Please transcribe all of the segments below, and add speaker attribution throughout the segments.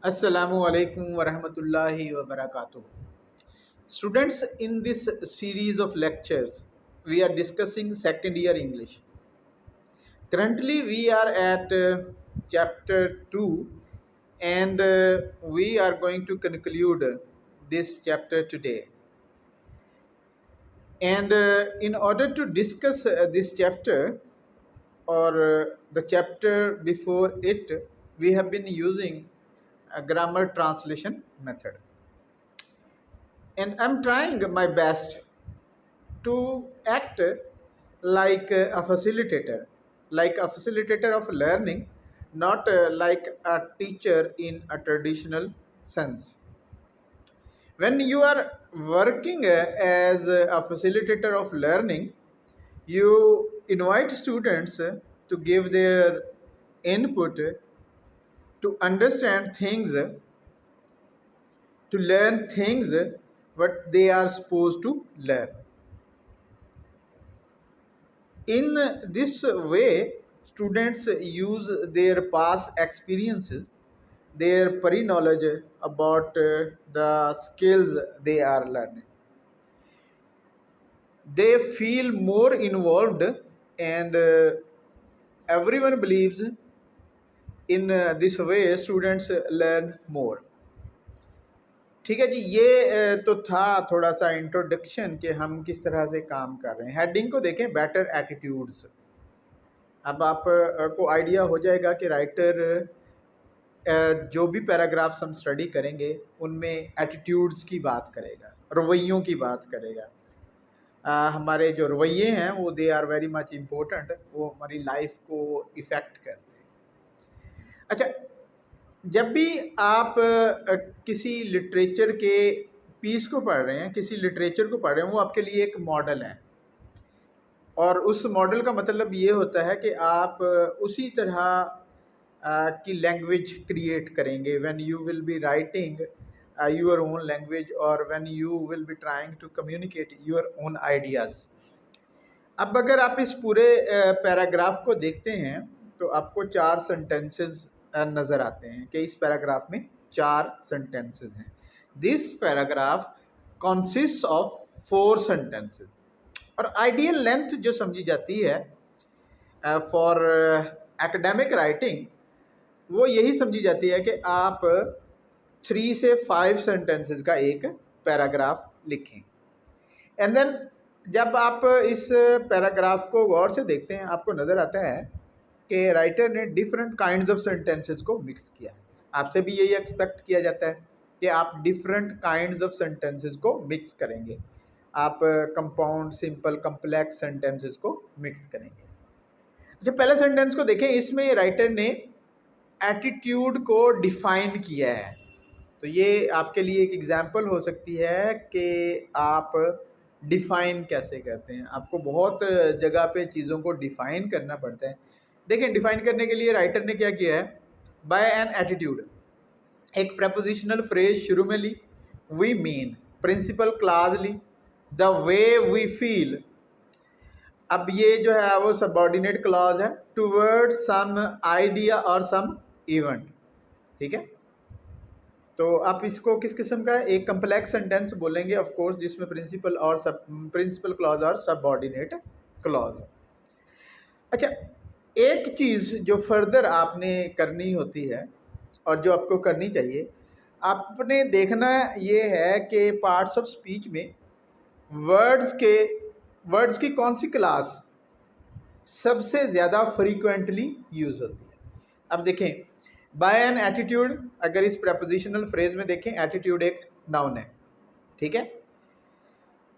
Speaker 1: Assalamu alaikum wa rahmatullahi wa barakatuh. Students, in this series of lectures, we are discussing second year English. Currently, we are at chapter 2 and we are going to conclude this chapter today. And in order to discuss this chapter or the chapter before it, we have been using a grammar translation method. And I'm trying my best to act like a facilitator of learning, not like a teacher in a traditional sense. When you are working as a facilitator of learning, you invite students to give their input, to understand things, to learn things what they are supposed to learn. In this way, students use their past experiences, their pre-knowledge about the skills they are learning. They feel more involved and everyone believes in this way students learn more. ठीक है जी, ये तो था थोड़ा सा introduction कि हम किस तरह से काम कर रहे हैं. हेडिंग को देखें, बेटर एटीट्यूड्स. अब आप को आइडिया हो जाएगा कि राइटर जो भी पैराग्राफ्स हम स्टडी करेंगे उनमें एटीट्यूड्स की बात करेगा, रवैयों की बात करेगा. हमारे जो रवैये हैं वो they are very much important, वो हमारी लाइफ को इफ़ेक्ट करते हैं. अच्छा, जब भी आप किसी लिटरेचर के पीस को पढ़ रहे हैं, किसी लिटरेचर को पढ़ रहे हैं, वो आपके लिए एक मॉडल है. और उस मॉडल का मतलब ये होता है कि आप उसी तरह की लैंग्वेज क्रिएट करेंगे when you will be writing your own language और when you will be trying to communicate your own ideas. अब अगर आप इस पूरे पैराग्राफ को देखते हैं तो आपको 4 सेंटेंसेस नज़र आते हैं कि इस पैराग्राफ में 4 सेंटेंसेस हैं. This paragraph consist of 4 sentences. और आइडियल लेंथ जो समझी जाती है फॉर एकेडमिक राइटिंग, वो यही समझी जाती है कि आप 3 से 5 सेंटेंसेस का एक पैराग्राफ लिखें. एंड देन जब आप इस पैराग्राफ को गौर से देखते हैं, आपको नज़र आता है कि राइटर ने डिफरेंट काइंड्स ऑफ सेंटेंसेस को मिक्स किया है. आपसे भी यही एक्सपेक्ट किया जाता है कि आप डिफरेंट काइंड्स ऑफ सेंटेंसेस को मिक्स करेंगे. आप कंपाउंड, सिंपल, कम्प्लेक्स सेंटेंसेस को मिक्स करेंगे. अच्छा, पहले सेंटेंस को देखें. इसमें राइटर ने एटीट्यूड को डिफाइन किया है. तो ये आपके लिए एक एग्जांपल हो सकती है कि आप डिफ़ाइन कैसे करते हैं. आपको बहुत जगह पे चीज़ों को डिफ़ाइन करना पड़ता है. देखें, डिफ़ाइन करने के लिए राइटर ने क्या किया है, बाय एन एटीट्यूड एक प्रपोजिशनल फ्रेज शुरू में ली, वी मीन, प्रिंसिपल क्लॉज ली, द वे वी फील. अब ये जो है वो सबऑर्डिनेट क्लॉज है, टूवर्ड सम आइडिया और सम इवेंट. ठीक है, तो आप इसको किस किस्म का एक कम्प्लेक्स सेंटेंस बोलेंगे ऑफ कोर्स, जिसमें प्रिंसिपल क्लॉज और सबऑर्डिनेट क्लॉज. अच्छा, एक चीज़ जो फर्दर आपने करनी होती है और जो आपको करनी चाहिए, आपने देखना ये है कि पार्ट्स ऑफ स्पीच में वर्ड्स की कौन सी क्लास सबसे ज़्यादा फ्रीक्वेंटली यूज़ होती है. अब देखें, बाय एन एटीट्यूड, अगर इस प्रपोजिशनल फ्रेज में देखें, एटीट्यूड एक नाउन है. ठीक है,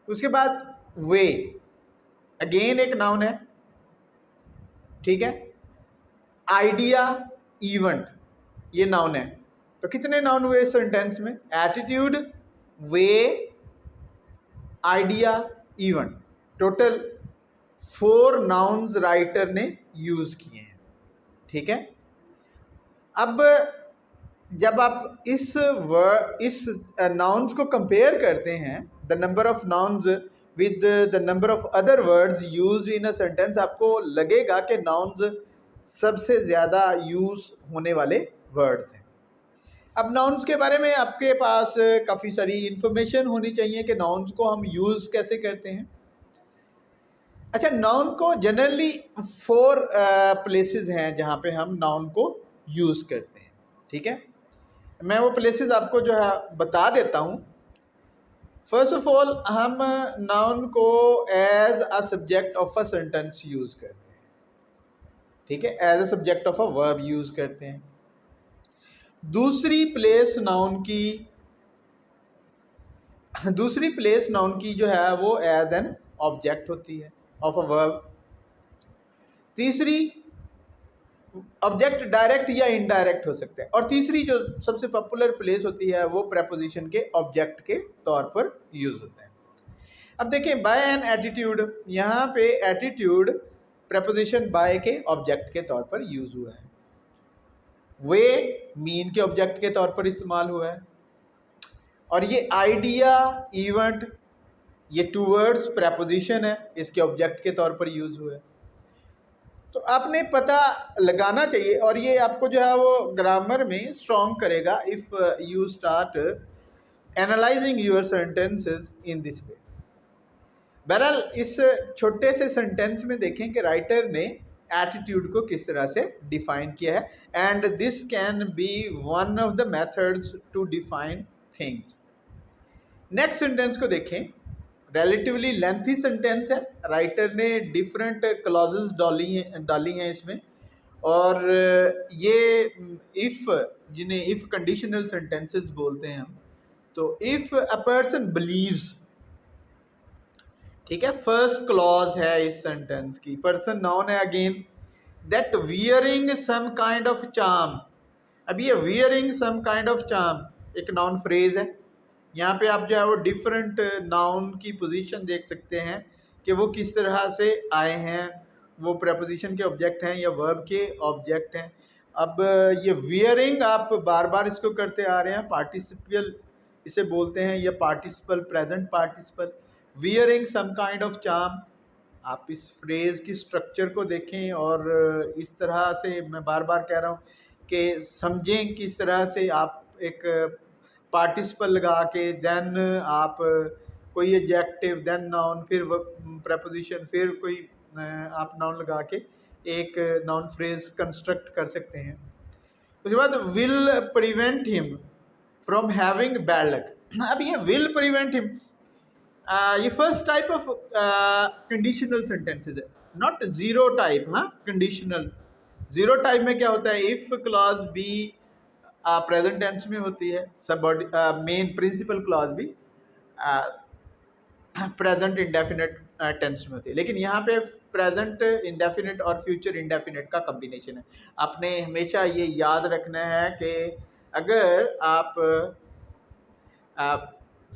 Speaker 1: उसके बाद वे अगेन एक नाउन है. ठीक है, आइडिया, इवेंट, ये नाउन है. तो कितने नाउन हुए इस सेंटेंस में? Attitude, way, idea, event. Total 4 nouns writer ने यूज़ किए हैं. ठीक है, अब जब आप इस नाउन्स को कंपेयर करते हैं, the number of nouns with the number of other words used in a sentence, आपको लगेगा कि नाउन्स सबसे ज़्यादा यूज़ होने वाले वर्ड्स हैं. अब नाउन्स के बारे में आपके पास काफ़ी सारी इंफॉर्मेशन होनी चाहिए कि नाउन्स को हम यूज़ कैसे करते हैं। अच्छा, नाउन को जनरली 4 प्लेसेस हैं जहाँ पे हम नाउन को यूज़ करते हैं, ठीक है। मैं वो प्लेसेस आपको जो है बता देता हूँ। फर्स्ट ऑफ ऑल, हम नाउन को as a subject of a sentence use करते हैं, ठीक है, as a subject of a verb use करते हैं। दूसरी प्लेस नाउन की जो है वो एज एन ऑब्जेक्ट होती है ऑफ अ वर्ब। तीसरी, ऑब्जेक्ट डायरेक्ट या इनडायरेक्ट हो सकते हैं। और तीसरी जो सबसे पॉपुलर प्लेस होती है वो प्रेपोजिशन के ऑब्जेक्ट के तौर पर यूज होते हैं। अब देखें, बाय एन एटीट्यूड, यहाँ पे एटीट्यूड प्रेपोजिशन बाय के ऑब्जेक्ट के तौर पर यूज हुआ है। वे मीन के ऑब्जेक्ट के तौर पर इस्तेमाल हुआ है। और ये आइडिया, इवेंट, ये टूवर्ड्स प्रेपोजिशन है, इसके ऑब्जेक्ट के तौर पर यूज हुआ है। तो आपने पता लगाना चाहिए, और ये आपको जो है वो ग्रामर में स्ट्रॉन्ग करेगा if you start analysing your sentences in this way. बहरहाल इस छोटे से सेंटेंस में देखें कि राइटर ने एटीट्यूड को किस तरह से डिफाइन किया है, and this can be one of the methods to define things. Next sentence को देखें, रिलेटिवली लेंथी सेंटेंस है, राइटर ने डिफरेंट क्लॉजेस डाली हैं इसमें। और ये इफ़, जिन्हें इफ़ कंडीशनल सेंटेंसेस बोलते हैं हम, तो इफ़ अ पर्सन बिलीव्स, ठीक है, फर्स्ट क्लॉज है इस सेंटेंस की, पर्सन नाउन है again, that wearing some kind of charm. अब ये wearing some kind of charm एक नाउन फ्रेज है। यहाँ पे आप जो है वो डिफरेंट नाउन की पोजीशन देख सकते हैं कि वो किस तरह से आए हैं, वो प्रेपोजिशन के ऑब्जेक्ट हैं या वर्ब के ऑब्जेक्ट हैं। अब ये वियरिंग आप बार बार इसको करते आ रहे हैं, पार्टिसिपल इसे बोलते हैं, या participle, present participle, wearing some kind of charm. आप इस फ्रेज की स्ट्रक्चर को देखें और इस तरह से, मैं बार बार कह रहा हूँ कि समझें किस तरह से आप एक पार्टिसिपल लगा के देन आप कोई एडजेक्टिव, देन नाउन, फिर प्रेपोजिशन, फिर कोई आप नाउन लगा के एक नाउन फ्रेज कंस्ट्रक्ट कर सकते हैं। उसके बाद will prevent him from having bad luck. अब ये विल प्रिवेंट हिम, ये first type of conditional sentences है, नॉट जीरो टाइप। हाँ, कंडीशनल। जीरो टाइप में क्या होता है, इफ क्लॉज बी प्रेजेंट टेंस में होती है, सब मेन प्रिंसिपल क्लॉज भी प्रेजेंट इंडेफिनिट टेंस में होती है। लेकिन यहाँ पे प्रेजेंट इंडेफिनिट और फ्यूचर इंडेफिनिट का कम्बिनेशन है। आपने हमेशा ये याद रखना है कि अगर आप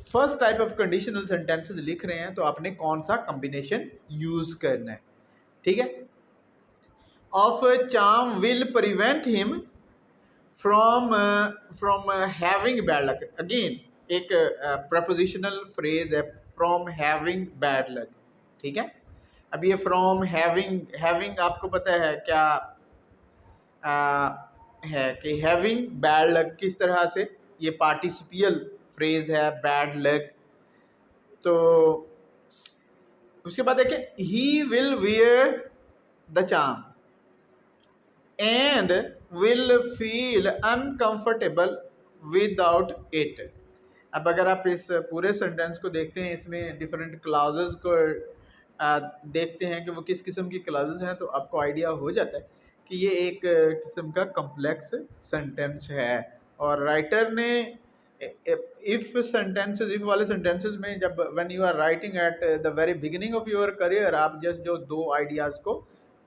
Speaker 1: first type of conditional sentences लिख रहे हैं तो आपने कौन सा कम्बिनेशन यूज करना है, ठीक है। Of charm will prevent him from having bad luck. Again एक प्रपोजिशनल फ्रेज है, फ्रॉम हैविंग बैड लक, ठीक है। अब ये फ्रॉम हैविंग आपको पता है क्या है कि हैविंग बैड लक किस तरह से, ये पार्टिसिपियल फ्रेज है, बैड लक। तो उसके बाद देखें, he will wear the charm and will feel uncomfortable without it. अब अगर आप इस पूरे सेंटेंस को देखते हैं, इसमें डिफरेंट क्लॉजेस को देखते हैं कि वो किस किस्म की क्लॉजेस हैं, तो आपको आइडिया हो जाता है कि ये एक किस्म का कम्प्लेक्स सेंटेंस है। और राइटर ने इफ़ सेंटेंसेस, इफ़ वाले सेंटेंसेस में, जब when you are writing at the very beginning of your career, आप जस्ट जो दो आइडियाज़ को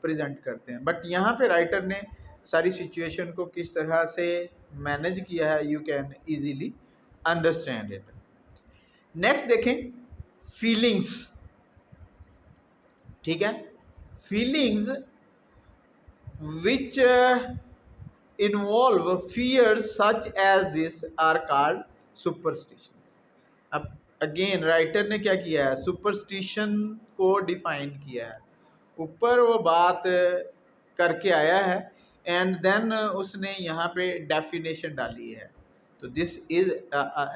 Speaker 1: प्रेजेंट करते हैं, बट यहाँ पे राइटर ने सारी सिचुएशन को किस तरह से मैनेज किया है, you can easily understand it. Next देखें, फीलिंग्स, ठीक है। Feelings which involve fears such as this are called superstition। अब अगेन राइटर ने क्या किया है, सुपरस्टिशन को डिफाइन किया है, ऊपर वो बात करके आया है, एंड देन उसने यहाँ पे डेफिनेशन डाली है तो this is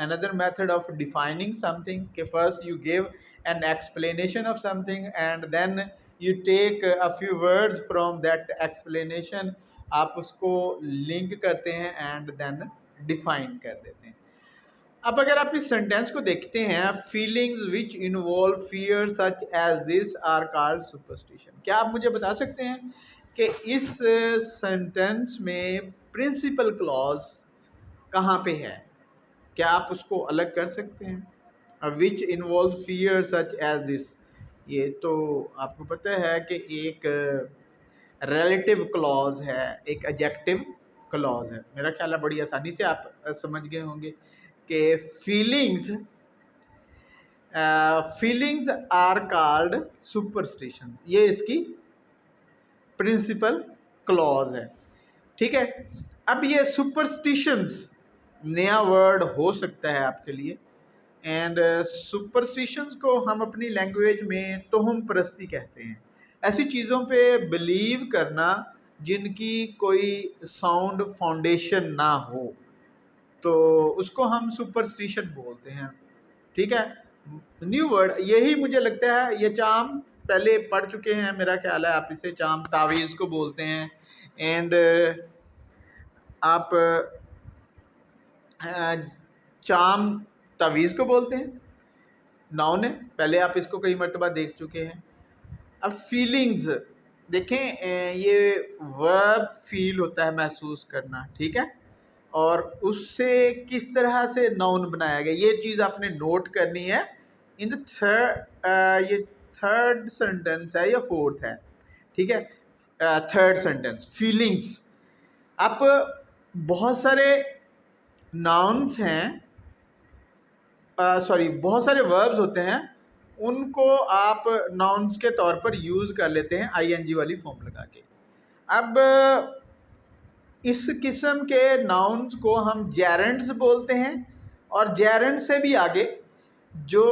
Speaker 1: another method of defining something कि first you give an explanation of something and then you take a few words from that explanation, आप उसको लिंक करते हैं एंड देन डिफाइन कर देते हैं। अब अगर आप इस सेंटेंस को देखते हैं, feelings which involve fear such as this are called superstition, क्या आप मुझे बता सकते हैं कि इस सेंटेंस में प्रिंसिपल क्लॉज कहाँ पे है? क्या आप उसको अलग कर सकते हैं? Which involve fear such as this, ये तो आपको पता है कि एक रिलेटिव क्लॉज है, एक एडजेक्टिव क्लॉज है। मेरा ख्याल है बड़ी आसानी से आप समझ गए होंगे कि फीलिंग्स आर कॉल्ड सुपरस्टिशन, ये इसकी प्रिंसिपल क्लॉज है। ठीक है, अब ये सुपरस्टिशंस नया वर्ड हो सकता है आपके लिए, एंड सुपरस्टिशंस को हम अपनी लैंग्वेज में तोहम परस्ती कहते हैं। ऐसी चीज़ों पे बिलीव करना जिनकी कोई साउंड फाउंडेशन ना हो, तो उसको हम सुपरस्टिशन बोलते हैं। ठीक है, न्यू वर्ड यही मुझे लगता है, ये चाम पहले पढ़ चुके हैं मेरा ख्याल है आप इसे चाम तावीज़ को बोलते हैं, एंड आप चाम तावीज़ को बोलते हैं, नाउन है, पहले आप इसको कई मरतबा देख चुके हैं। अब फीलिंग्स देखें, ये वर्ब फील होता है, महसूस करना, ठीक है, और उससे किस तरह से नाउन बनाया गया ये चीज़ आपने नोट करनी है। इन द थर्ड, ये थर्ड सेंटेंस है या फोर्थ है, ठीक है, थर्ड सेंटेंस फीलिंग्स। आप बहुत सारे नाउन्स हैं, सॉरी बहुत सारे वर्ब्स होते हैं, उनको आप नाउन्स के तौर पर यूज़ कर लेते हैं आईएनजी वाली फॉर्म लगा के। अब इस किस्म के नाउन्स को हम जेरेंट्स बोलते हैं, और जेरेंट से भी आगे जो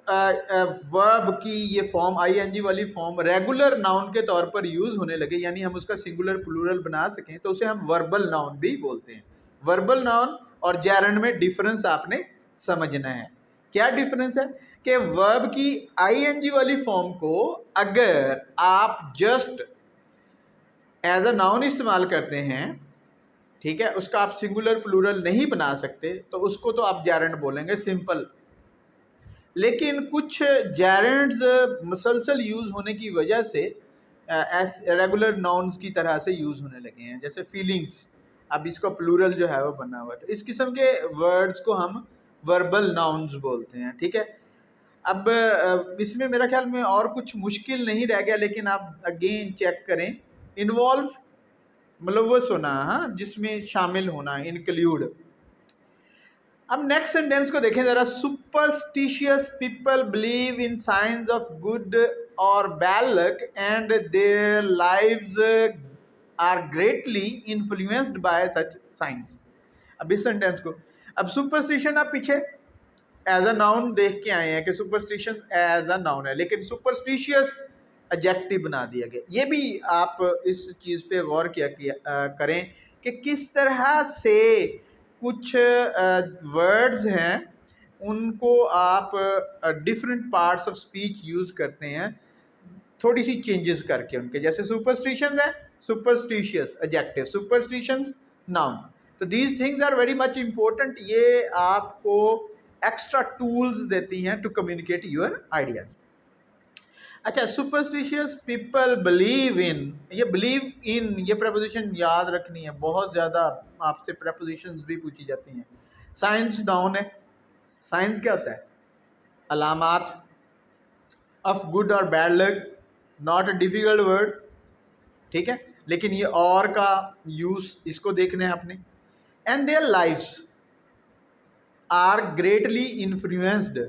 Speaker 1: वर्ब की ये फॉर्म आईएनजी वाली फॉर्म रेगुलर नाउन के तौर पर यूज़ होने लगे, यानी हम उसका सिंगुलर प्लूरल बना सकें, तो उसे हम वर्बल नाउन भी बोलते हैं। वर्बल नाउन और जेरेंट में डिफरेंस आपने समझना है। क्या डिफरेंस है कि वर्ब की आईएनजी वाली फॉर्म को अगर आप जस्ट एज अ नाउन इस्तेमाल करते हैं, ठीक है, उसका आप सिंगुलर प्लूरल नहीं बना सकते, तो उसको तो आप जेरेंट बोलेंगे, सिंपल। लेकिन कुछ जेरेंट्स मुसलसल यूज़ होने की वजह से रेगुलर नाउन्स की तरह से यूज़ होने लगे हैं, जैसे फीलिंग्स, अब इसका प्लूरल जो है वो बना हुआ है, तो इस किस्म के वर्ड्स को हम वर्बल नाउन्स बोलते हैं। ठीक है, अब इसमें मेरा ख्याल में और कुछ मुश्किल नहीं रह गया, लेकिन आप अगेन चेक करें, इन्वॉल्व मुलव्वस होना, हाँ, जिसमें शामिल होना, इंक्लूड। अब नेक्स्ट सेंटेंस को देखें जरा, superstitious people believe in science of good और bad luck and their lives are greatly influenced by such science. अब इस सेंटेंस को, अब सुपरस्टिशन आप पीछे एज अ नाउन देख के आए हैं कि सुपरस्टिशन एज अ नाउन है, लेकिन सुपरस्टिशियस एडजेक्टिव बना दिया गया। ये भी आप इस चीज़ पे गौर करें कि किस तरह से कुछ वर्ड्स हैं उनको आप different parts of speech use करते हैं, थोड़ी सी चेंजेस करके उनके, जैसे सुपरस्टिशन है, सुपरस्टिशियस एडजेक्टिव, सुपरस्टिशंस नाउन। तो these things are very much important, ये आपको एक्स्ट्रा टूल्स देती हैं टू कम्युनिकेट योर आइडियाज। अच्छा, सुपरस्टिशियस पीपल बिलीव इन, ये बिलीव इन, ये प्रपोजिशन याद रखनी है, बहुत ज़्यादा आपसे प्रपोजिशंस भी पूछी जाती हैं। साइंस नाउन है, साइंस क्या होता है? अलामात ऑफ गुड और bad luck, not a difficult word, ठीक है, लेकिन ये और का यूज़ इसको देखना है आपने। And their lives are greatly influenced,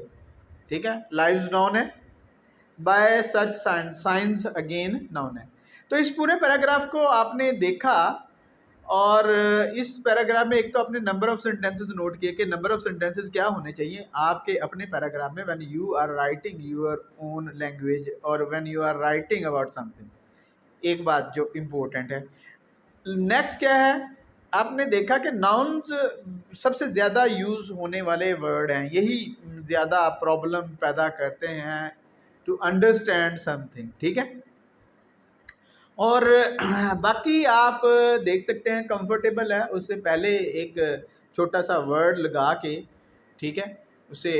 Speaker 1: ठीक है, लाइव्स नाउन है, by such science, science again noun है। तो इस पूरे पैराग्राफ को आपने देखा, और इस पैराग्राफ में एक तो आपने नंबर ऑफ सेंटेंसेस नोट किए कि नंबर ऑफ सेंटेंसेस क्या होने चाहिए आपके अपने पैराग्राफ में when you are writing your own language और when you are writing about something. एक बात जो इम्पोर्टेंट है, नेक्स्ट क्या है आपने देखा कि नाउन्स सबसे ज़्यादा यूज़ होने वाले वर्ड हैं, यही ज़्यादा प्रॉब्लम पैदा करते हैं टू अंडरस्टैंड समथिंग, ठीक है। और बाकी आप देख सकते हैं कंफर्टेबल है, उससे पहले एक छोटा सा वर्ड लगा के, ठीक है, उसे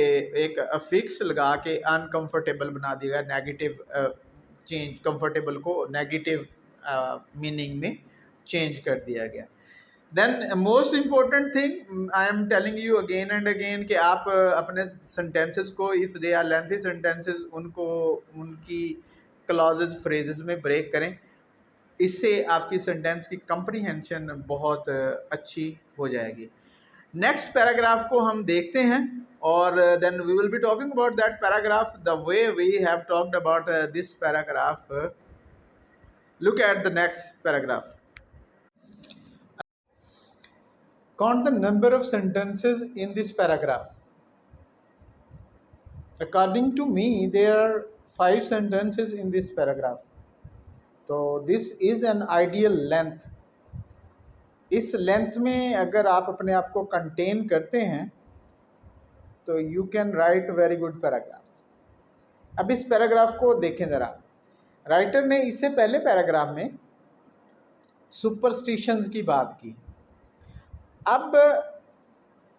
Speaker 1: एक अफिक्स लगा के अनकंफर्टेबल बना दिया गया, नेगेटिव चेंज, कंफर्टेबल को नेगेटिव मीनिंग में चेंज कर दिया गया। Then most important thing I am telling you again and again कि आप अपने सेंटेंसेस को, if they are lengthy sentences, उनको उनकी क्लॉजेज फ्रेजेस में ब्रेक करें। इससे आपकी सेंटेंस की कंप्रीहेंशन बहुत अच्छी हो जाएगी। नेक्स्ट पैराग्राफ को हम देखते हैं और then we will be talking about that paragraph the way we have talked about this paragraph. Look at the next paragraph. Count the number of sentences in this paragraph. According to me, there are 5 sentences in this paragraph. So this is an ideal length. इस length में अगर आप अपने आप को contain करते हैं तो you can write very good paragraph. अब इस पैराग्राफ को देखें ज़रा। राइटर ने इससे पहले पैराग्राफ में सुपरस्टिशंस की बात की। अब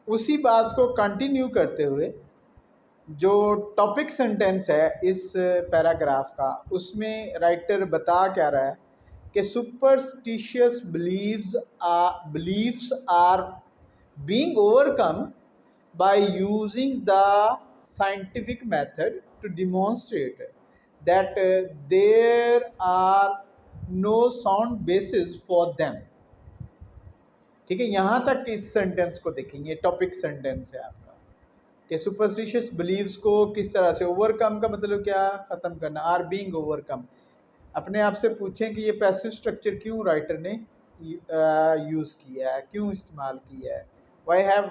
Speaker 1: उसी बात को कंटिन्यू करते हुए जो टॉपिक सेंटेंस है इस पैराग्राफ का, उसमें राइटर बता क्या रहा है कि superstitious beliefs are being overcome by using the scientific method to demonstrate that there are no sound basis for them. ठीक है, यहाँ तक इस सेंटेंस को देखेंगे, टॉपिक सेंटेंस है आपका कि सुपरस्टिशियस बिलीव्स को किस तरह से ओवरकम का मतलब क्या, ख़त्म करना, आर बीइंग ओवरकम। अपने आप से पूछें कि ये पैसिव स्ट्रक्चर क्यों राइटर ने यूज़ किया है, क्यों इस्तेमाल किया है। Why have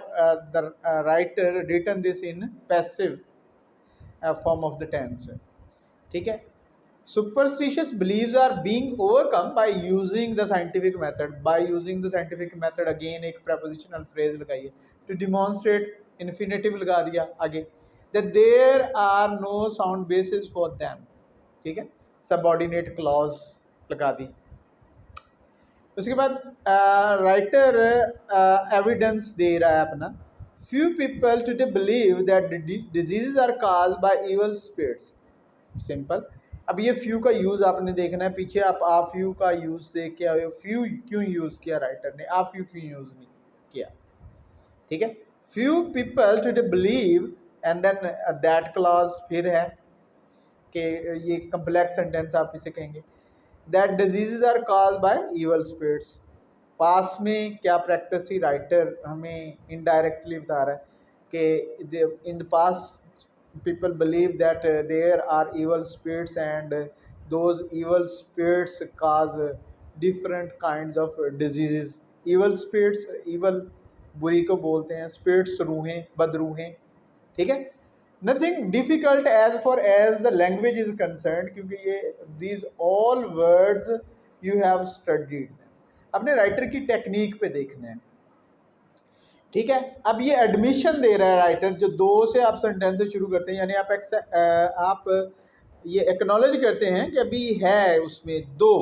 Speaker 1: the writer written this in passive form of the tense. ठीक है, superstitious beliefs are being overcome by using the scientific method. By using the scientific method, again एक prepositional phrase लगाइए, to demonstrate infinitive लगा दिया आगे, that there are no sound basis for them। ठीक है, subordinate clause लगा दी। उसके बाद राइटर एविडेंस दे रहा है अपना। few people today believe that diseases are caused by evil spirits। Simple. अब ये फ्यू का यूज़ आपने देखना है, पीछे आप आ फ्यू का यूज़ देख के आए, फ्यू क्यों यूज़ किया राइटर ने, आ फ्यू क्यों यूज़ नहीं किया। ठीक है, few people today believe and then that clause फिर है कि ये कम्प्लेक्स सेंटेंस आप इसे कहेंगे, that disease are caused by evil spirits. पास में क्या प्रैक्टिस थी, राइटर हमें इनडायरेक्टली बता रहा है कि in the past people believe that there are evil spirits and those evil spirits cause different kinds of diseases। evil spirits, evil बुरी को बोलते हैं, spirits रूहें, बदरूहें। ठीक है, nothing difficult as far as the language is concerned, क्योंकि ये these all words you have studied। अपने writer की टेक्निक पे देखना है। ठीक है, अब ये एडमिशन दे रहा है राइटर, जो 2 से आप सेंटेंसेस शुरू करते हैं, यानी आप ये एक्नॉलेज करते हैं कि अभी है उसमें 2।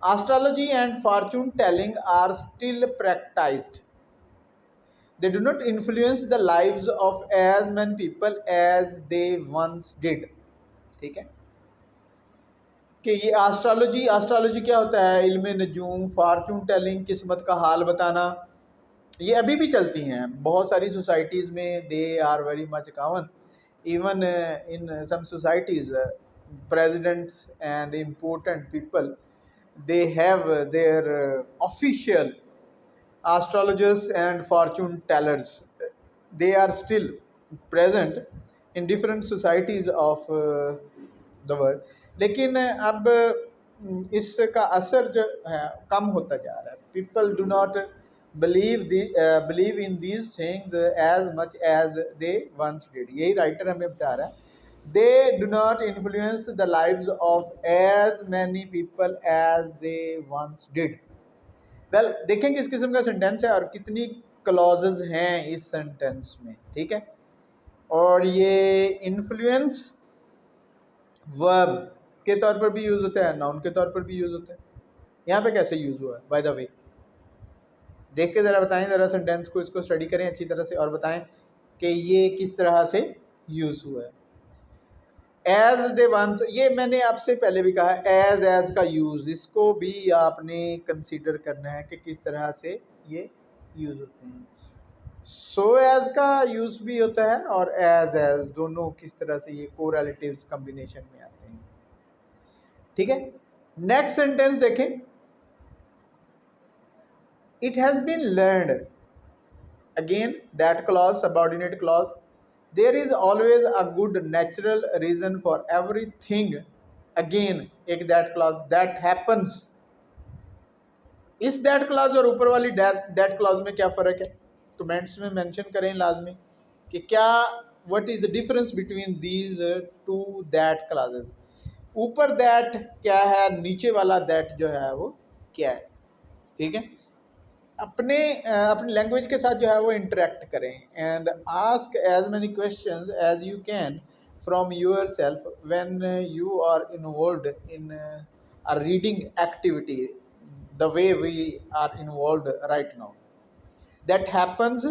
Speaker 1: Astrology and fortune telling are still practised, they do not influence the lives of as many people as they once did. ठीक है, कि ये एस्ट्रोलॉजी क्या होता है, इल्म नजूम, फॉर्चून टेलिंग किस्मत का हाल बताना, ये अभी भी चलती हैं बहुत सारी सोसाइटीज़ में। They are very much common even in some societies. Presidents and important people, they have their official astrologers and fortune tellers. They are still present in different societies of the world. लेकिन अब इसका असर जो है कम होता जा रहा है। People do not believe in these things as much as they once did। यही राइटर हमें बता रहा है। They do not influence the lives of as many people as they once did। Well देखें किस किस्म का सेंटेंस है और कितनी क्लॉजेज हैं इस सेंटेंस में, ठीक है। और ये इन्फ्लुएंस वर्ब के तौर पर भी यूज होता है, नाउन के तौर पर भी यूज होता है। यहाँ पे कैसे यूज हुआ है बाय द वे, देख के ज़रा बताएं, ज़रा सेंटेंस को इसको स्टडी करें अच्छी तरह से और बताएं कि ये किस तरह से यूज हुआ है। एज दे वंस, ये मैंने आपसे पहले भी कहा है, एज का यूज, इसको भी आपने कंसीडर करना है कि किस तरह से ये यूज होते हैं। सो एज का यूज भी होता है और एज दोनों किस तरह से ये कोरिलेटिव्स कॉम्बिनेशन में आते हैं, ठीक है। नेक्स्ट सेंटेंस देखें, it has been learned, again that clause, subordinate clause, there is always a good natural reason for everything, again एक दैट क्लॉज, दैट हैपन्स। इस दैट क्लॉज और ऊपर वाली दैट क्लॉज में क्या फ़र्क है, कमेंट्स में मेंशन करें लाजमी कि क्या, what is the difference between these two that clauses. ऊपर दैट क्या है, नीचे वाला दैट जो है वो क्या है, ठीक है। अपनी लैंग्वेज के साथ जो है वो इंटरेक्ट करें and ask as many questions as you can from yourself when you are involved in a reading activity the way we are involved right now, that happens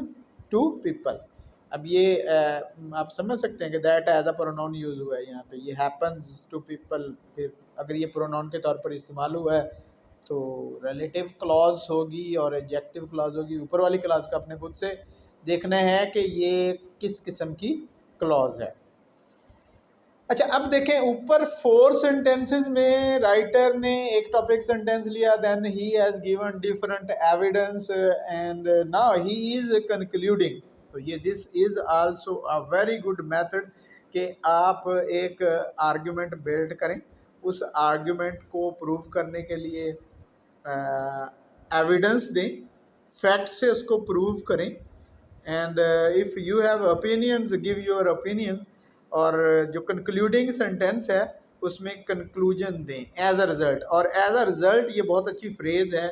Speaker 1: to people. अब ये आप समझ सकते हैं कि that as a pronoun use हुआ है यहाँ पे, ये हैपन्स टू पीपल, फिर अगर ये प्रोनाउन के तौर पर इस्तेमाल हुआ है तो रिलेटिव क्लॉज होगी और एडजेक्टिव क्लॉज होगी। ऊपर वाली क्लॉज का अपने खुद से देखना है कि ये किस किस्म की क्लॉज है। अच्छा अब देखें, ऊपर 4 सेंटेंसेस में राइटर ने एक टॉपिक सेंटेंस लिया, then he has given different evidence and now he is concluding. तो ये this is also a very good method कि आप एक आर्ग्यूमेंट बिल्ड करें, उस आर्ग्यूमेंट को प्रूव करने के लिए एविडेंस दें, फैक्ट से उसको प्रूव करें and if you have opinions give your opinion, और जो कंक्लूडिंग सेंटेंस है उसमें कंक्लूजन दें एज अ रिज़ल्ट। और एज अ रिज़ल्ट ये बहुत अच्छी फ्रेज है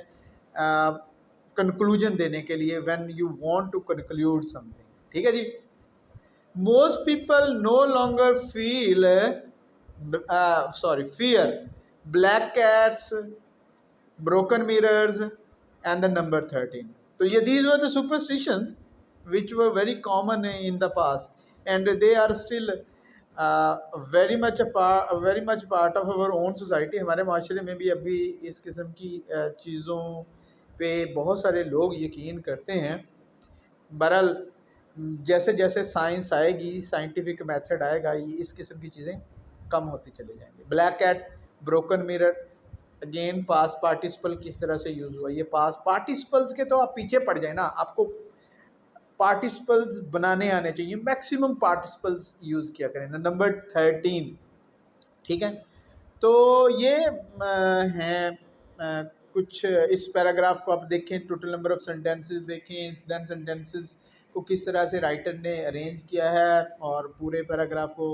Speaker 1: कंक्लूजन देने के लिए, when you want to conclude something, ठीक है जी। Most people no longer feel fear black cats, broken mirrors and the number 13. So yeah, these were the superstitions which were very common in the past and they are still very much part of our own society. हमारे माशरे में भी अभी इस किस्म की चीज़ों पे बहुत सारे लोग यकीन करते हैं। बहरहाल जैसे जैसे साइंस आएगी, साइंटिफिक मेथड आएगा, ये इस किस्म की चीज़ें कम होती चले जाएंगे। Black cat, broken mirror, again past participle किस तरह से यूज़ हुआ, ये पास पार्टिसिपल्स के तो आप पीछे पड़ जाए ना, आपको पार्टिसिपल्स बनाने आने चाहिए, मैक्सिमम पार्टिसिपल्स यूज़ किया करें। नंबर 13, ठीक है। तो ये हैं कुछ इस पैराग्राफ को आप देखें, टोटल नंबर ऑफ सेंटेंसेस देखें, देन सेंटेंसेस को किस तरह से राइटर ने अरेंज किया है और पूरे पैराग्राफ को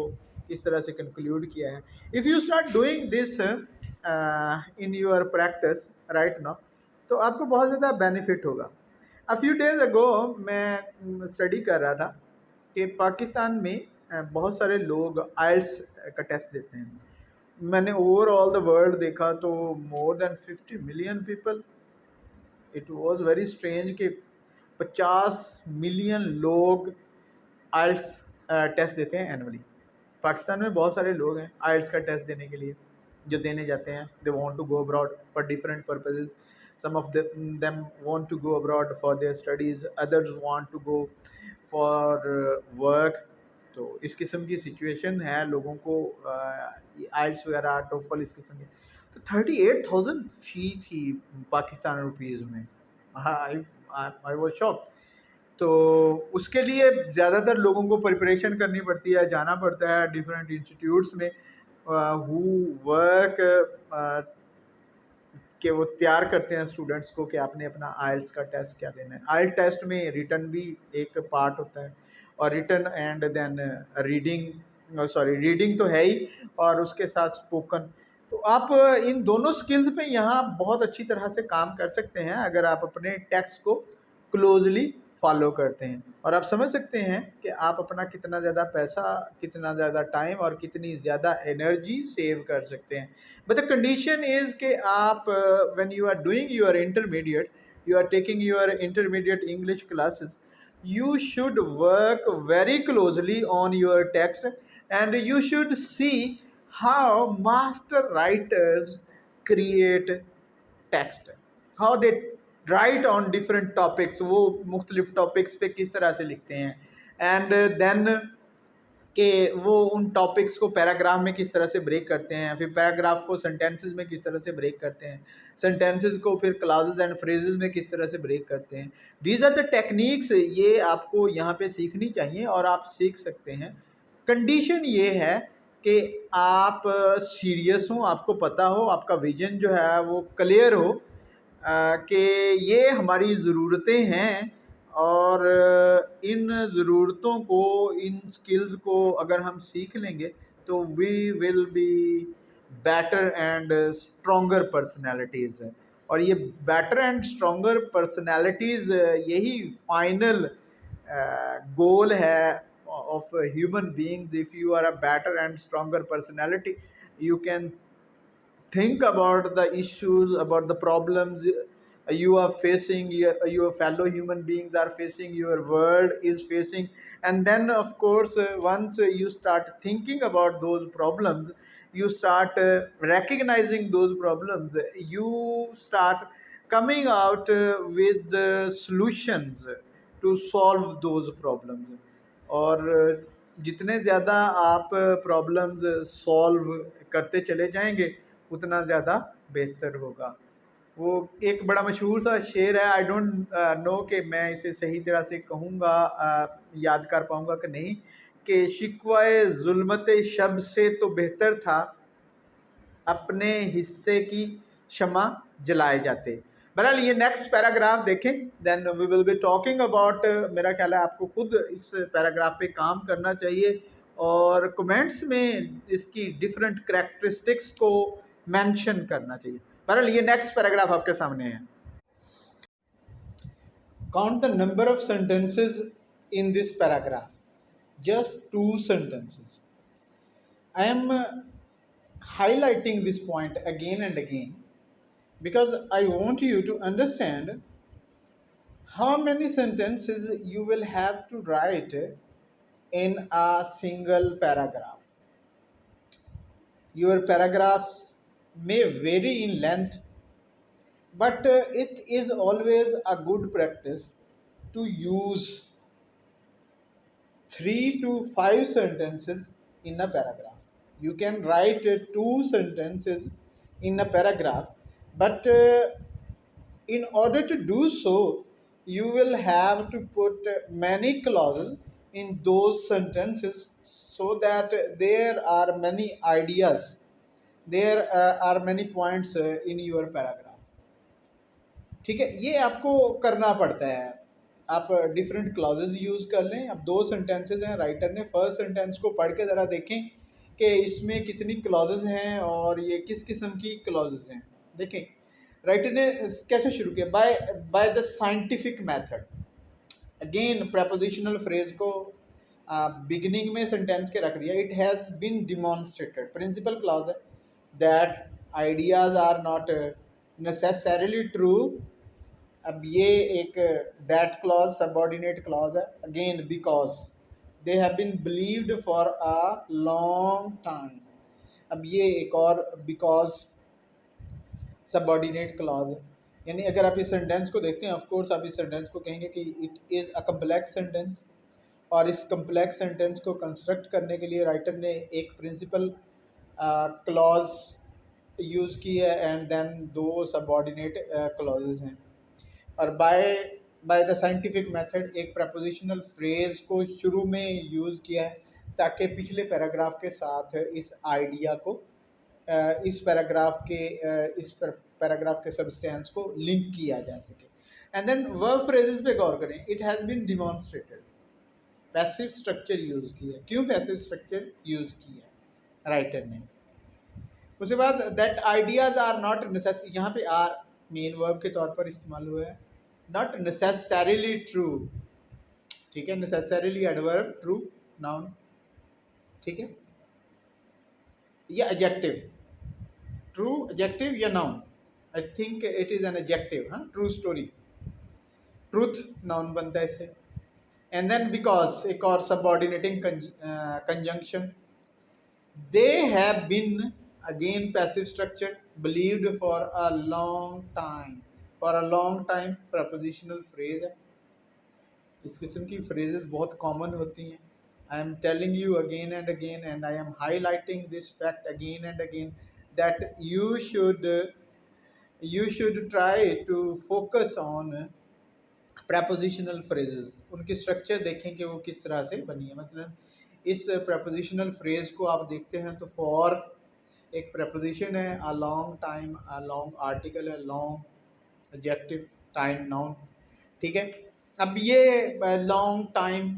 Speaker 1: किस तरह से कंक्लूड किया है। If you start doing this in your practice right now, तो आपको बहुत ज़्यादा बेनिफिट होगा। अ फ्यू डेज अगो मैं स्टडी कर रहा था कि पाकिस्तान में बहुत सारे लोग आइल्स का टेस्ट देते हैं। मैंने ओवरऑल द वर्ल्ड देखा तो more than 50 million people. It was very strange कि 50 मिलियन लोग आइल्स टेस्ट देते हैं एनुअली। पाकिस्तान में बहुत सारे लोग हैं आइल्स का टेस्ट देने के लिए जो देने जाते हैं। They want to go abroad for different purposes, some of them want to go abroad for their studies, others want to go for work. तो इस किस्म की सिचुएशन है, लोगों को आइल्स वगैरह, टोफल, इस किस्म के। तो 38,000 फ़ी थी पाकिस्तान रुपीज़ में। I was shocked. तो उसके लिए ज़्यादातर लोगों को प्रिपरेशन करनी पड़ती है, जाना पड़ता है डिफरेंट इंस्टीट्यूट्स में हु वर्क कि वो तैयार करते हैं स्टूडेंट्स को कि आपने अपना आइल्स का टेस्ट क्या देना है। आइल्स टेस्ट में रिटन भी एक पार्ट होता है और रिटन एंड देन रीडिंग तो है ही, और उसके साथ स्पोकन तो आप इन दोनों स्किल्स पे यहाँ बहुत अच्छी तरह से काम कर सकते हैं अगर आप अपने टेक्स्ट को क्लोजली फॉलो करते हैं, और आप समझ सकते हैं कि आप अपना कितना ज़्यादा पैसा, कितना ज़्यादा टाइम और कितनी ज़्यादा एनर्जी सेव कर सकते हैं। बट द कंडीशन इज़ कि आप when you are doing your intermediate, you are taking your intermediate English classes, you should work very closely on your text, and you should see how master writers create text, how they write on different topics, वो मुख्तलिफ topics पे किस तरह से लिखते हैं, and then कि वो उन टॉपिक्स को पैराग्राफ में किस तरह से ब्रेक करते हैं, फिर पैराग्राफ को सेंटेंसेस में किस तरह से ब्रेक करते हैं, सेंटेंसेस को फिर क्लाउजेज एंड फ्रेजेस में किस तरह से ब्रेक करते हैं। दीज आर द टेक्निक्स, ये आपको यहाँ पे सीखनी चाहिए और आप सीख सकते हैं। कंडीशन ये है कि आप सीरियस हो, आपको पता हो, आपका विजन जो है वो क्लियर हो कि ये हमारी ज़रूरतें हैं, और इन ज़रूरतों को, इन स्किल्स को अगर हम सीख लेंगे तो we will be better and stronger personalities. और ये बेटर एंड स्ट्रॉन्गर पर्सनैलिटीज़ यही फाइनल गोल है of human beings. If you are a better and stronger personality, you can think about the issues, about the problems you are facing, your fellow human beings are facing, your world is facing, and then of course once you start thinking about those problems, you start recognizing those problems, you start coming out with solutions to solve those problems, और जितने ज़्यादा आप problems solve करते चले जाएंगे उतना ज़्यादा बेहतर होगा। वो एक बड़ा मशहूर सा शेर है, आई डोंट नो कि मैं इसे सही तरह से कहूँगा, याद कर पाऊँगा कि नहीं, कि शिकवाए जुल्मत शब से तो बेहतर था अपने हिस्से की शमा जलाए जाते। बहरहाल ये नेक्स्ट पैराग्राफ देखें, then we will be talking about, मेरा ख्याल है आपको खुद इस पैराग्राफ पे काम करना चाहिए और कमेंट्स में इसकी डिफरेंट करैक्टरिस्टिक्स को मेंशन करना चाहिए। बहरहाल ये नेक्स्ट पैराग्राफ आपके सामने है। Count the number of sentences in this paragraph, just 2 sentences. I am highlighting this point again and again because I want you to understand how many sentences you will have to write in a single paragraph. Your paragraphs may vary in length, but it is always a good practice to use 3 to 5 sentences in a paragraph. You can write 2 sentences in a paragraph, but in order to do so, you will have to put many clauses in those sentences so that there are many ideas, there are many points in your paragraph. ठीक है, ये आपको करना पड़ता है। आप different clauses use कर लें। अब 2 सेंटेंसेज हैं, राइटर ने फर्स्ट सेंटेंस को पढ़ के ज़रा देखें कि इसमें कितनी क्लॉजेज हैं और ये किस किस्म की क्लॉजेज हैं। देखें राइटर ने कैसे शुरू किया, by the scientific method. Again prepositional phrase को बिगिनिंग में सेंटेंस के रख दिया। It has been demonstrated, principal clause है, that ideas are not necessarily true. अब ये एक दैट क्लॉज सबऑर्डिनेट क्लॉज है। Again because they have been believed for a long time. अब ये एक और बिकॉज सबऑर्डिनेट क्लॉज है। यानी अगर आप इस सेंटेंस को देखते हैं, ऑफ कोर्स आप इस सेंटेंस को कहेंगे कि it is a complex sentence, और इस कम्प्लेक्स सेंटेंस को कंस्ट्रक्ट करने के लिए राइटर ने एक प्रिंसिपल क्लॉज यूज़ की है एंड देन 2 सबऑर्डिनेट क्लॉजेज हैं। और बाय द साइंटिफिक मेथड एक प्रपोजिशनल फ्रेज को शुरू में यूज़ किया है ताकि पिछले पैराग्राफ के साथ इस आइडिया को इस पैराग्राफ के सब्सटेंस को लिंक किया जा सके। एंड देन वर्ब फ्रेजेस पे गौर करें। It has been demonstrated, passive structure use किया है। क्यों पैसिव स्ट्रक्चर यूज़ किया है राइटर ने? उसके बाद that ideas are not necessary, यहाँ पे आर मेन वर्ब के तौर पर इस्तेमाल हुआ है, नॉट नेसेसरीली ट्रू, ठीक है, नेसेसरीली एडवर्ब, ट्रू नाउन, ठीक है, या एडजेक्टिव, ट्रू एडजेक्टिव या noun, I think it is an adjective, हाँ, ट्रू स्टोरी, ट्रूथ नाउन बनता है इससे। एंड देन बिकॉज एक और subordinating conjunction, they have been, again passive structure, believed for a long time, for a long time prepositional phrase है। इस किस्म की फ्रेजेस बहुत कॉमन होती हैं। I am telling you again and again and I am highlighting this fact again and again that you should try to focus on prepositional phrases, उनकी structure देखें कि वो किस तरह से बनी है। मसलन इस prepositional phrase को आप देखते हैं तो for एक preposition है, a long time, a long article है, long adjective, time noun, ठीक है। अब ये long time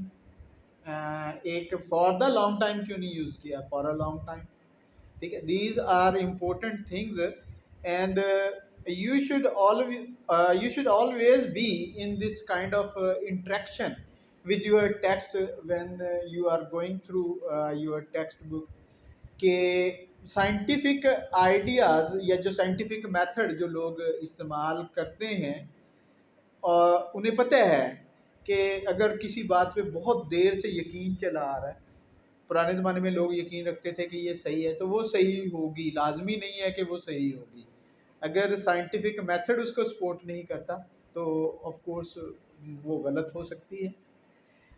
Speaker 1: एक for the long time क्यों नहीं यूज़ किया, for a long time, ठीक है। These are important things and you should always be in this kind of interaction with your text when you are going through your textbook के scientific ideas या जो scientific method जो लोग इस्तेमाल करते हैं और उन्हें पता है कि अगर किसी बात पे बहुत देर से यकीन चला आ रहा है, पुराने ज़माने में लोग यकीन रखते थे कि ये सही है तो वो सही होगी, लाजमी नहीं है कि वो सही होगी। अगर साइंटिफिक मेथड उसको सपोर्ट नहीं करता तो ऑफ कोर्स वो गलत हो सकती है।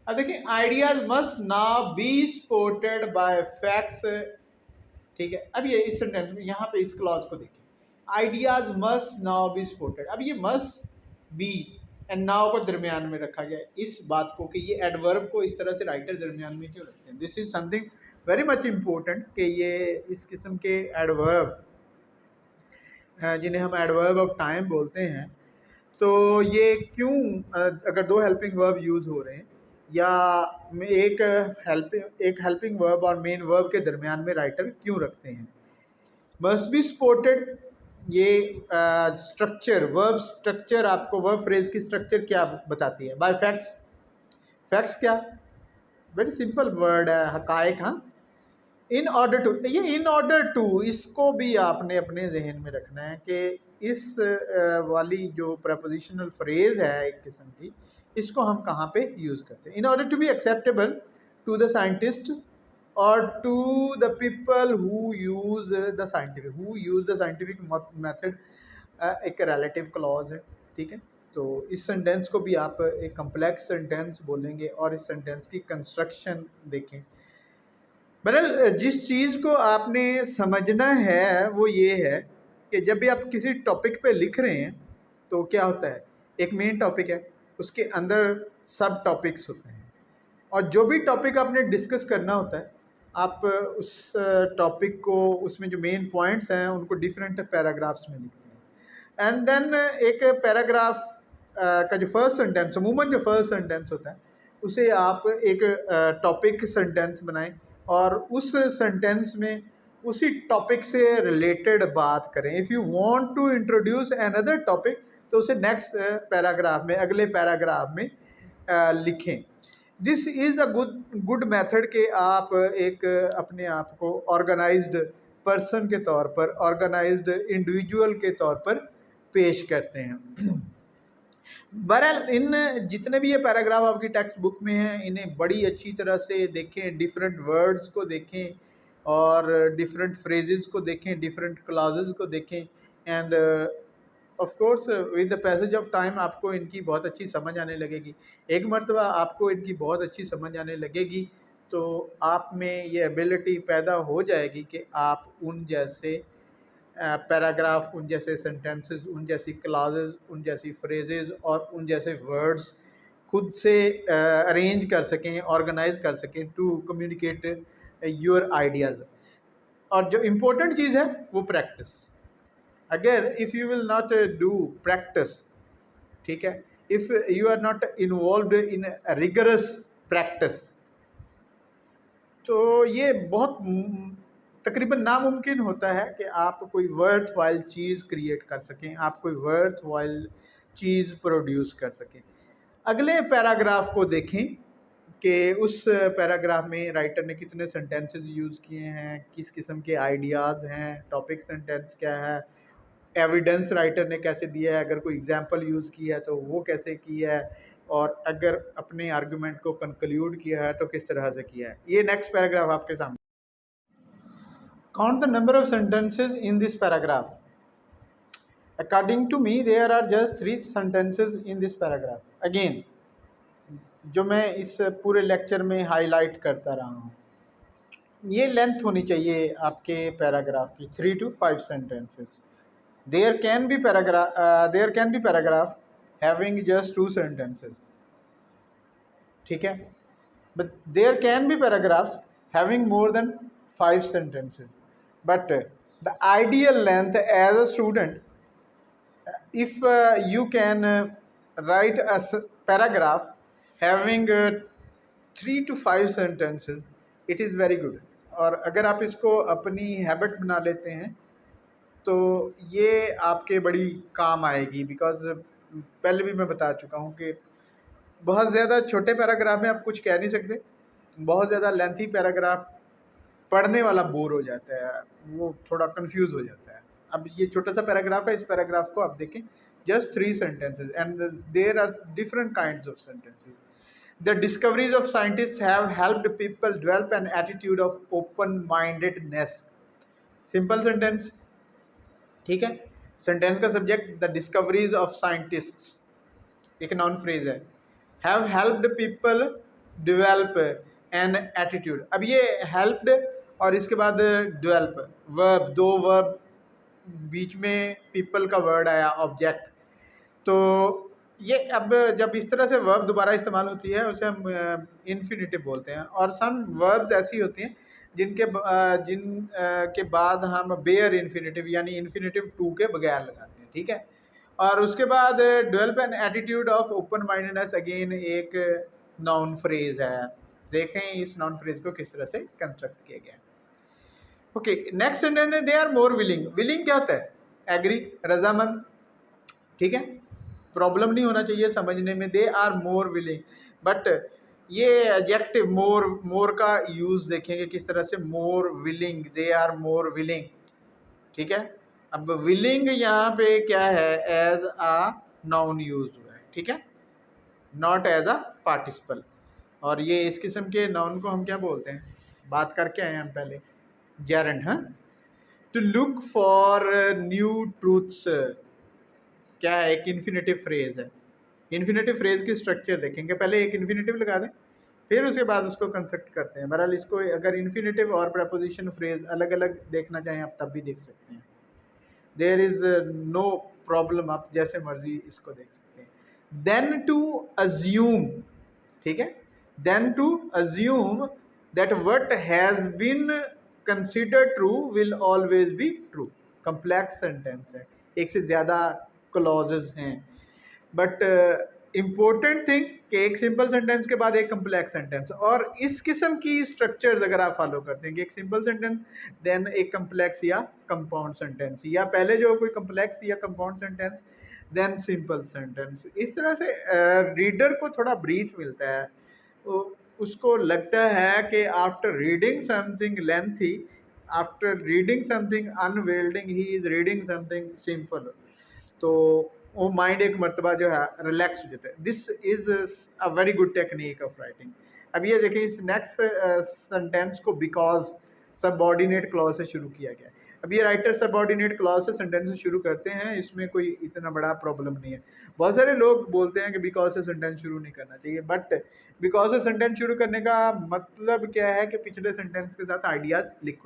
Speaker 1: अब देखिए, ideas must now be supported by facts, ठीक है। अब ये इस सेंटेंस में यहाँ पे इस क्लॉज को देखिए, ideas must now be supported. अब ये मस्ट बी एंड नाउ को दरमियान में रखा गया इस बात को कि ये एडवर्ब को इस तरह से राइटर दरमियान में क्यों रखते हैं। This is something very much important कि ये इस किस्म के एडवर्ब जिन्हें हम एडवर्ब ऑफ टाइम बोलते हैं, तो ये क्यों अगर दो हेल्पिंग वर्ब यूज़ हो रहे हैं या एक हेल्पिंग वर्ब और मेन वर्ब के दरमियान में राइटर क्यों रखते हैं। मस्ट बी सपोर्टेड, ये स्ट्रक्चर, वर्ब स्ट्रक्चर, आपको वर्ब फ्रेज की स्ट्रक्चर क्या बताती है, बाय फैक्ट्स। फैक्ट्स क्या, वेरी सिंपल वर्ड है, हकायक, हाँ। इन ऑर्डर टू, ये इन ऑर्डर टू इसको भी आपने अपने जहन में रखना है कि इस वाली जो प्रपोजिशनल फ्रेज है एक किस्म की, इसको हम कहाँ पे यूज़ करते हैं। In order to be acceptable to the scientist और to the people who use the scientific method, एक रिलेटिव क्लॉज है, ठीक है। तो इस सेंटेंस को भी आप एक कम्प्लेक्स सेंटेंस बोलेंगे और इस सेंटेंस की कंस्ट्रक्शन देखें। बहरहाल जिस चीज़ को आपने समझना है वो ये है कि जब भी आप किसी टॉपिक पे लिख रहे हैं तो क्या होता है, एक मेन टॉपिक है, उसके अंदर सब टॉपिक्स होते हैं और जो भी टॉपिक आपने डिस्कस करना होता है आप उस टॉपिक को, उसमें जो मेन पॉइंट्स हैं उनको डिफरेंट पैराग्राफ्स में लिखते हैं। एंड देन एक पैराग्राफ का जो फर्स्ट सेंटेंस, अमूमन जो फर्स्ट सेंटेंस होता है उसे आप एक टॉपिक सेंटेंस बनाएं और उस सेंटेंस में उसी टॉपिक से रिलेटेड बात करें। If you want to introduce another topic तो उसे नेक्स्ट पैराग्राफ में, अगले पैराग्राफ में लिखें। This is a good method कि आप एक अपने आप को ऑर्गेनाइज्ड पर्सन के तौर पर, ऑर्गेनाइज्ड इंडिविजुअल के तौर पर पेश करते हैं। बहरहाल इन जितने भी ये पैराग्राफ आपकी टेक्स्ट बुक में हैं इन्हें बड़ी अच्छी तरह से देखें, डिफरेंट वर्ड्स को देखें और डिफरेंट फ्रेजेस को देखें, डिफरेंट क्लॉजेस को देखें end of course with the passage of time आपको इनकी बहुत अच्छी समझ आने लगेगी। एक मरतबा आपको इनकी बहुत अच्छी समझ आने लगेगी तो आप में ये एबिलिटी पैदा हो जाएगी कि आप उन जैसे पैराग्राफ, उन जैसे सेंटेंसेस, उन जैसी क्लॉजेज, उन जैसी फ्रेजेस और उन जैसे वर्ड्स खुद से अरेंज कर सकें, ऑर्गेनाइज कर सकें टू कम्युनिकेट योर आइडियाज़। और जो इम्पोर्टेंट चीज़ है वो प्रैक्टिस। अगर if you will not do practice, ठीक है, if you are not involve in rigorous practice, तो ये बहुत तकरीबन नामुमकिन होता है कि आप कोई वर्थ वाइल चीज़ क्रिएट कर सकें, आप कोई वर्थ वाइल चीज़ प्रोड्यूस कर सकें। अगले पैराग्राफ को देखें कि उस पैराग्राफ में राइटर ने कितने सेंटेंसेस यूज़ किए हैं, किस किस्म के आइडियाज़ हैं, टॉपिक सेंटेंस क्या है, एविडेंस राइटर ने कैसे दिया है, अगर कोई एग्जांपल यूज़ किया है तो वो कैसे किया है, और अगर अपने आर्गुमेंट को कंक्लूड किया है तो किस तरह से किया है। ये नेक्स्ट पैराग्राफ आपके सामने। Count the number of sentences in this paragraph. According to me there are just 3 sentences in this paragraph. Again जो मैं इस पूरे लेक्चर में हाईलाइट करता रहा हूँ, ये लेंथ होनी चाहिए आपके पैराग्राफ की 3 to 5 sentences. There can be paragraph having just 2 sentences, ठीक है, but there can be paragraphs having more than 5 sentences, but the ideal length as a student, if you can write a paragraph having 3 to 5 sentences, it is very good। और अगर आप इसको अपनी habit बना लेते हैं तो ये आपके बड़ी काम आएगी, बिकॉज पहले भी मैं बता चुका हूँ कि बहुत ज़्यादा छोटे पैराग्राफ में आप कुछ कह नहीं सकते, बहुत ज़्यादा लेंथी पैराग्राफ पढ़ने वाला बोर हो जाता है, वो थोड़ा कंफ्यूज हो जाता है। अब ये छोटा सा पैराग्राफ है, इस पैराग्राफ को आप देखें, just 3 sentences and there are different kinds of sentences। The discoveries of scientists have helped people develop an attitude of open-mindedness। Simple sentence, ठीक है। सेंटेंस का subject the discoveries of scientists, एक noun phrase है, have helped people develop an attitude. अब ये helped और इसके बाद डेवलप, वर्ब, 2 वर्ब, बीच में पीपल का वर्ड आया, ऑब्जेक्ट। तो ये अब जब इस तरह से वर्ब दोबारा इस्तेमाल होती है उसे हम इन्फिनेटिव बोलते हैं। और सम वर्ब्स ऐसी होती हैं जिनके बाद हम बेयर इन्फिनेटिव यानी इन्फिनेटिव टू के बगैर लगाते हैं, ठीक है। और उसके बाद develop an attitude of open mindedness, again एक नाउन फ्रेज है। देखें इस नाउन फ्रेज को किस तरह से कंस्ट्रक्ट किया गया है। ओके, नेक्स्ट सेंटेंस है they are more willing. Willing क्या होता है? एग्री, रजामंद, ठीक है। प्रॉब्लम नहीं होना चाहिए समझने में, they are more willing. But ये एडजेक्टिव मोर का यूज़ देखेंगे किस तरह से, more willing, they are more willing, ठीक है। अब विलिंग यहाँ पे क्या है, एज अ नाउन यूज हुआ है, ठीक है, नॉट एज अ पार्टिसिपल। और ये इस किस्म के नाउन को हम क्या बोलते हैं, बात करके आए हम पहले, जेरेंड। हाँ, to look for new truths क्या है, एक इन्फिनेटिव फ्रेज है। इन्फिनेटिव फ्रेज की स्ट्रक्चर देखेंगे, पहले एक इन्फिनेटिव लगा दें फिर उसके बाद उसको कंस्ट्रक्ट करते हैं। बहरहाल इसको अगर इन्फिनेटिव और प्रपोजिशन फ्रेज अलग अलग देखना चाहें आप तब भी देख सकते हैं, देयर इज़ नो प्रॉब्लम, आप जैसे मर्जी इसको देख सकते हैं। देन टू अज्यूम, ठीक है, then to assume that what has been considered true will always be true. Complex sentence है, एक से ज़्यादा क्लॉजेज हैं, बट इम्पोर्टेंट थिंग कि एक सिंपल सेंटेंस के बाद एक कम्प्लेक्स सेंटेंस। और इस किस्म की स्ट्रक्चर्स अगर आप फॉलो करते हैं कि एक सिंपल सेंटेंस देन एक कम्प्लेक्स या कंपाउंड सेंटेंस, या पहले जो कोई कम्प्लेक्स या compound sentence then simple sentence, इस तरह से रीडर को थोड़ा ब्रीथ मिलता है, तो उसको लगता है कि after reading something lengthy, after reading something unyielding, he is reading something simple, तो वो माइंड एक मरतबा जो है रिलैक्स हो जाता है। This is a very good technique of writing. अब ये देखिए इस नेक्स्ट सेंटेंस को बिकॉज सबऑर्डिनेट क्लॉज से शुरू किया गया है। अब ये राइटर सबऑर्डिनेट क्लॉज से सेंटेंस शुरू करते हैं, इसमें कोई इतना बड़ा प्रॉब्लम नहीं है। बहुत सारे लोग बोलते हैं कि बिकॉज से सेंटेंस शुरू नहीं करना चाहिए, बट बिकॉज से सेंटेंस शुरू करने का मतलब क्या है कि पिछले सेंटेंस के साथ आइडियाज़ लिंक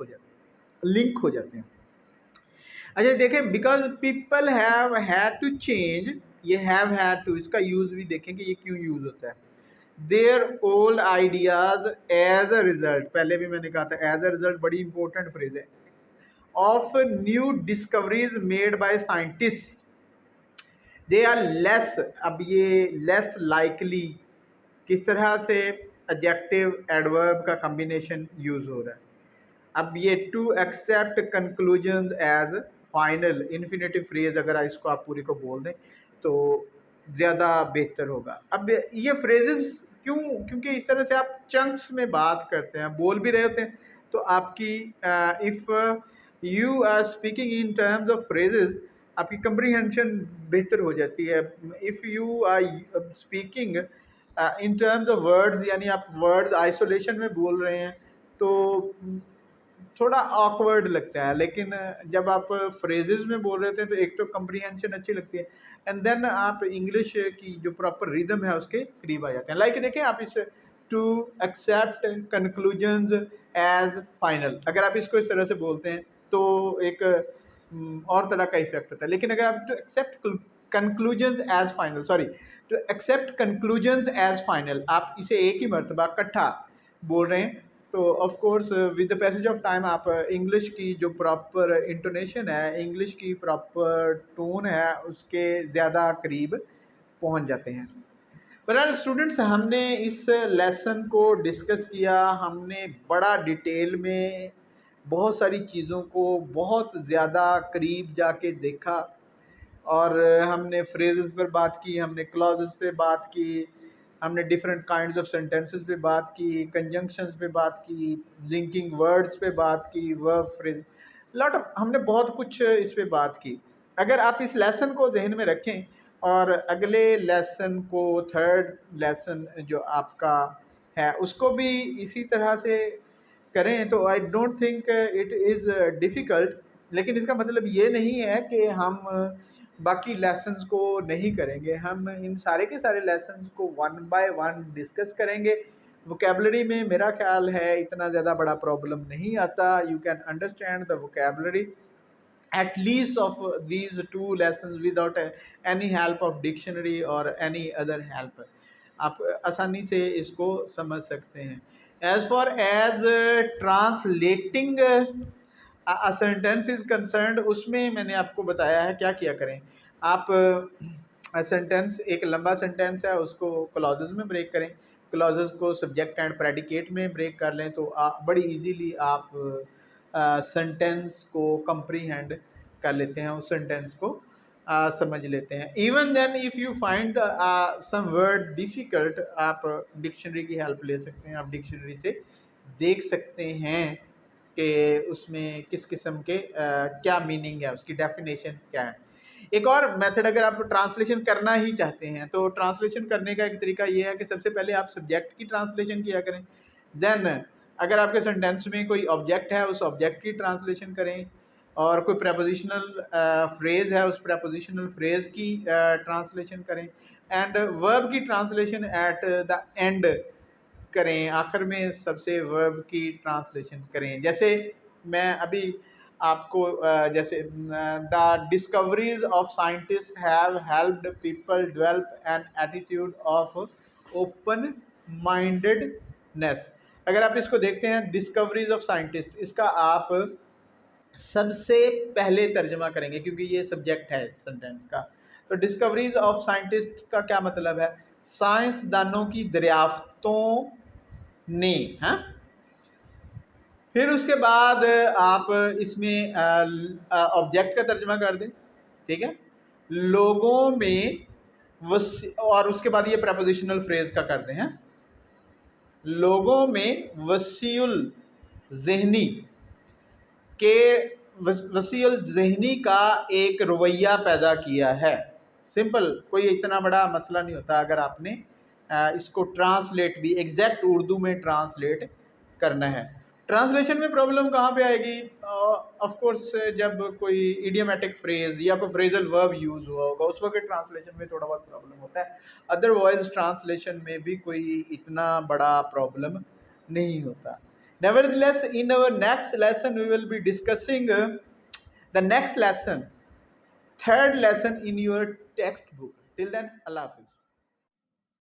Speaker 1: हो जाते हैं। अच्छा देखें, because people have had to change, ये हैव हैड टू, इसका यूज़ भी देखें कि ये क्यों यूज़ होता है। Their old ideas as a result, पहले भी मैंने कहा था एज अ रिजल्ट बड़ी इंपॉर्टेंट फ्रेज है, of new discoveries made by scientist, they are less. अब ये लेस लाइकली, किस तरह से एडजेक्टिव एडवर्ब का कम्बिनेशन यूज़ हो रहा है। अब ये to accept conclusion as final infinitive phrase अगर इसको आप पूरी को बोल दें तो ज़्यादा बेहतर होगा। अब ये फ्रेजेस क्यों, क्योंकि इस तरह से आप चंक्स में बात करते हैं, बोल भी रहे होते हैं, तो आपकी if you are speaking in terms of phrases आपकी कंप्रीहेंशन बेहतर हो जाती है। If you are speaking in terms of words, यानी आप वर्ड्स आइसोलेशन में बोल रहे हैं तो थोड़ा ऑकवर्ड लगता है, लेकिन जब आप फ्रेजेस में बोल रहे थे तो एक तो कंप्रीहेंशन अच्छी लगती है एंड देन आप इंग्लिश की जो प्रॉपर रिदम है उसके करीब आ जाते हैं। लाइक देखें आप इस to accept conclusions as final, अगर आप इसको इस तरह से बोलते हैं तो एक और तरह का इफेक्ट होता है। लेकिन अगर आप to accept conclusions as final, sorry, to accept conclusions as final, आप इसे एक ही मरतबा इकट्ठा बोल रहे हैं तो of course with the passage of time आप इंग्लिश की जो प्रॉपर इंटोनेशन है, इंग्लिश की प्रॉपर टोन है, उसके ज़्यादा करीब पहुंच जाते हैं। बहरहाल स्टूडेंट्स, हमने इस लेसन को डिस्कस किया, हमने बड़ा डिटेल में बहुत सारी चीज़ों को बहुत ज़्यादा करीब जाके देखा और हमने फ्रेजेस पर बात की, हमने क्लॉजेस पे बात की, हमने डिफरेंट काइंड्स ऑफ सेंटेंसेस पे बात की, कंजंक्शंस पे बात की, लिंकिंग वर्ड्स पे बात की, वर्ब फ्रेज, लॉट ऑफ, हमने बहुत कुछ इस पे बात की। अगर आप इस लेसन को जहन में रखें और अगले लेसन को, थर्ड लेसन जो आपका है, उसको भी इसी तरह से करें तो I don't think it is difficult. लेकिन इसका मतलब ये नहीं है कि हम बाकी लेसन्स को नहीं करेंगे, हम इन सारे के सारे लेसन्स को वन बाय वन डिस्कस करेंगे। वोकेबलरी में मेरा ख्याल है इतना ज़्यादा बड़ा प्रॉब्लम नहीं आता, you can understand the vocabulary at least of these two lessons without any help of dictionary or any other help, आप आसानी से इसको समझ सकते हैं। as far as translating a sentence is concerned, उसमें मैंने आपको बताया है क्या किया करें। आप सेंटेंस, एक लंबा सेंटेंस है उसको क्लॉजेस में ब्रेक करें, क्लॉजेस को सब्जेक्ट एंड प्रेडिकेट में ब्रेक कर लें तो आप बड़ी इजीली आप सेंटेंस को कंप्रीहेंड कर लेते हैं, उस सेंटेंस को समझ लेते हैं। Even then if you find some word difficult, आप डिक्शनरी की हेल्प ले सकते हैं, आप डिक्शनरी से देख सकते हैं कि उसमें किस किस्म के क्या मीनिंग है, उसकी डेफिनेशन क्या है। एक और मेथड, अगर आप ट्रांसलेशन करना ही चाहते हैं तो ट्रांसलेशन करने का एक तरीका ये है कि सबसे पहले आप सब्जेक्ट की ट्रांसलेशन किया करें, देन अगर आपके सेंटेंस में कोई ऑब्जेक्ट है उस ऑब्जेक्ट की ट्रांसलेशन करें, और कोई प्रेपोजिशनल फ्रेज़ है उस प्रेपोजिशनल फ्रेज़ की ट्रांसलेशन करें, एंड वर्ब की ट्रांसलेशन एट द एंड करें, आखिर में सबसे वर्ब की ट्रांसलेशन करें। जैसे मैं अभी आपको जैसे the discoveries of scientist have helped people develop an attitude of open mindedness, अगर आप इसको देखते हैं डिस्कवरीज ऑफ साइंटिस्ट, इसका आप सबसे पहले तर्जमा करेंगे क्योंकि ये सब्जेक्ट है इस सेंटेंस का। तो डिस्कवरीज ऑफ साइंटिस्ट का क्या मतलब है, साइंसदानों की दरियाफ्तों ने, हाँ। फिर उसके बाद आप इसमें ऑब्जेक्ट का तर्जमा कर दें, ठीक है, लोगों में और उसके बाद ये प्रपोजिशनल फ्रेज का कर दें, हैं, लोगों में वसीउल ज़हनी के वसीउल ज़हनी का एक रवैया पैदा किया है। सिंपल, कोई इतना बड़ा मसला नहीं होता अगर आपने इसको ट्रांसलेट भी एग्जैक्ट उर्दू में ट्रांसलेट करना है। ट्रांसलेशन में प्रॉब्लम कहाँ पे आएगी, ऑफ कोर्स जब कोई इडियोमेटिक फ्रेज या कोई फ्रेजल वर्ब यूज़ हुआ होगा उस वक्त ट्रांसलेशन में थोड़ा बहुत प्रॉब्लम होता है, अदरवाइज ट्रांसलेशन में भी कोई इतना बड़ा प्रॉब्लम नहीं होता। Nevertheless, in our next lesson we will be discussing the next lesson, third lesson in your textbook. Till then, Allah Hafiz.